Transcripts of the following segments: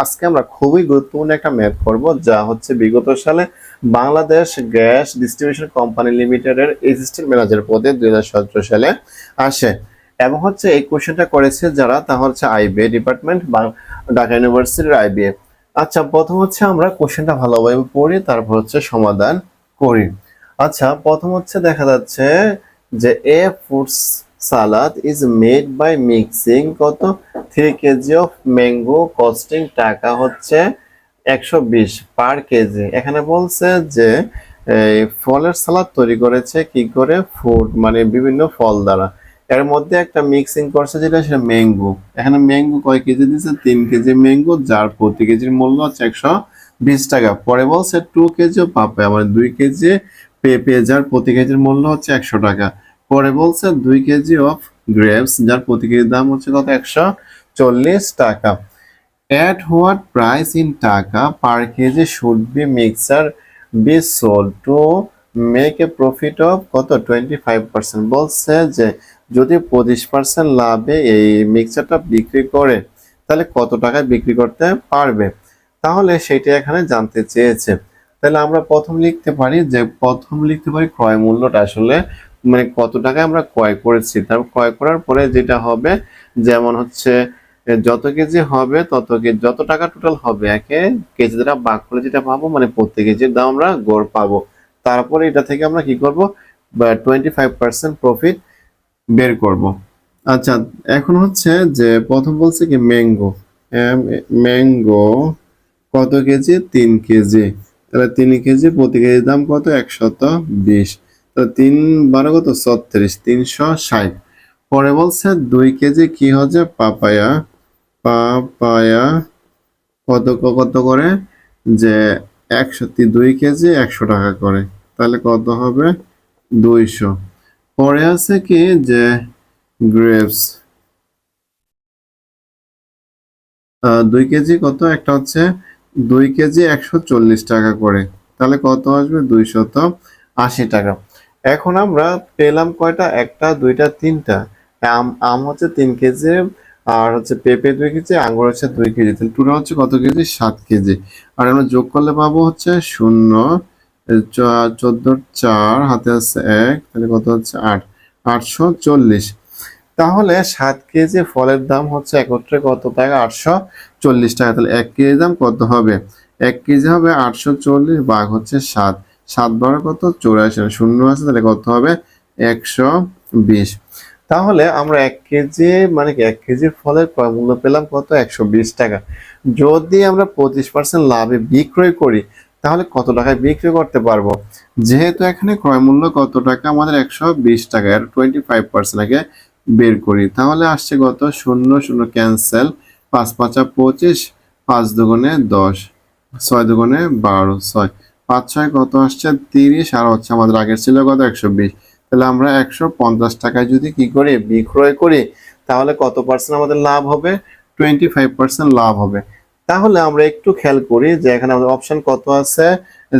আজকে আমরা খুবই গুরুত্বপূর্ণ একটা ম্যাথ করব, যা হচ্ছে বিগত সালে বাংলাদেশ গ্যাস ডিস্ট্রিবিউশন কোম্পানি লিমিটেডের অ্যাসিস্ট্যান্ট ম্যানেজার পদে 2017 সালে আসে। এবং হচ্ছে এই কোশ্চেনটা করেছে যারা, তা হচ্ছে আইবিএ ডিপার্টমেন্ট বা ঢাকা ইউনিভার্সিটির আইবিএ। আচ্ছা, প্রথম হচ্ছে আমরা কোশ্চেনটা ভালোভাবে পড়ি, তারপর হচ্ছে সমাধান করি। আচ্ছা, প্রথম হচ্ছে দেখা যাচ্ছে যে a foods salad is made by mixing কত 3 কেজি অফ ম্যাঙ্গো কস্টিং টাকা হচ্ছে 120 পার কেজি। এখানে বলছে যে এই ফলের সালাদ তৈরি করেছে কি করে, ফুড মানে বিভিন্ন ফল দ্বারা। এর মধ্যে একটা মিক্সিং করছে যেটা সেটা ম্যাঙ্গো। এখানে ম্যাঙ্গো কয় কেজি দিচ্ছে, 3 কেজি ম্যাঙ্গো, যার প্রতি কেজির মূল্য হচ্ছে 120 টাকা। পরে বলছে 2 কেজি পাপায়া মানে 2 কেজি পেঁপে, যার প্রতি কেজির মূল্য হচ্ছে 100 টাকা। পরে বলছে 2 কেজি অফ গ্রেপস, যার প্রতি কেজির দাম হচ্ছে কত, 140 টাকা। At what price in টাকা per kg should be mixer be sold to make a profit of কত 25%? বলছে যে যদি 25% লাভে এই মিক্সারটা বিক্রি করে তাহলে কত টাকায় বিক্রি করতে পারবে, তাহলে সেটা এখানে জানতে চেয়েছে। তাহলে আমরা প্রথম লিখতে পারি ক্রয় মূল্যটা আসলে মানে কত টাকায় আমরা ক্রয় করেছি। তারপর ক্রয় করার পরে যেটা হবে, যেমন হচ্ছে যত কেজি হবে তত কেজি, যত টাকা টোটাল হবে একে কেজি দ্বারা ভাগ করে যেটা পাবো মানে প্রতি কেজির দাম আমরা গড় পাবো। তারপরে এটা থেকে আমরা কি করব, 25% প্রফিট বের করব। আচ্ছা, এখন হচ্ছে যে প্রথম বলছে কি ম্যাঙ্গো, ম্যাঙ্গো কত কেজি, 3 কেজি। তাহলে 3 কেজি প্রতি কেজির দাম কত, 120। তো 3 12 কত 36, 360। পরে বলছে 2 কেজি কি হচ্ছে পাপায়া, পাপায়া কত কত করে, যে 2 কেজি 100 টাকা করে। তাহলে কত হবে, 200। পরে আছে কি যে গ্রেপস, 2 কেজি কত, একটা হচ্ছে 2 কেজি 140 টাকা করে। তাহলে কত আসবে, 280 টাকা। এখন আমরা পেলাম কয়টা, একটা দুইটা তিনটা। আম আম হচ্ছে 3 কেজি, আর হচ্ছে পেঁপে 2 কেজি, আঙ্গুর হচ্ছে 2 কেজি। তাহলে টোটাল হচ্ছে কত কেজি, 7 কেজি। আর আমরা যোগ করলে পাবো হচ্ছে 0, 14 4 হাতে আছে 1, তাহলে কত হচ্ছে 8, 840। তাহলে 7 কেজি ফলের দাম হচ্ছে একত্রে কত টাকা, 840 টাকা। তাহলে 1 কেজি দাম কত হবে, 1 কেজি হবে 840 ভাগ হচ্ছে 7, 7 বারো কত 84, শূন্য আছে, তাহলে কত হবে 120। তাহলে আমরা 1 কেজি মানে কি 1 কেজির ফলের ক্রয় মূল্য পেলাম কত, 120 টাকা। যদি আমরা 25% লাভে বিক্রয় করি তাহলে কত টাকায় বিক্রি করতে পারবো। যেহেতু এখানে ক্রয় মূল্য কত টাকা আমাদের 120 টাকা, এর 25% আগে বের করি, তাহলে আসছে কত, 0 0 ক্যান্সেল, 5 5 25, 5 দুগুণে 10, 6 দুগুণে 12, 6 5 6 কত আসছে 30, আর হচ্ছে আমাদের আগের ছিল কত 120। তাহলে আমরা 150 টাকায় যদি কি করি বিক্রয় করি তাহলে কত পার্সেন্ট আমাদের লাভ হবে, 25% লাভ হবে। তাহলে আমরা একটু খেয়াল করি যে এখানে আমাদের অপশন কত আছে,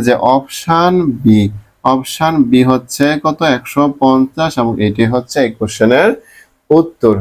যে অপশন বি হচ্ছে কত 150, এবং এটি হচ্ছে এই কোশ্চেনের উত্তর।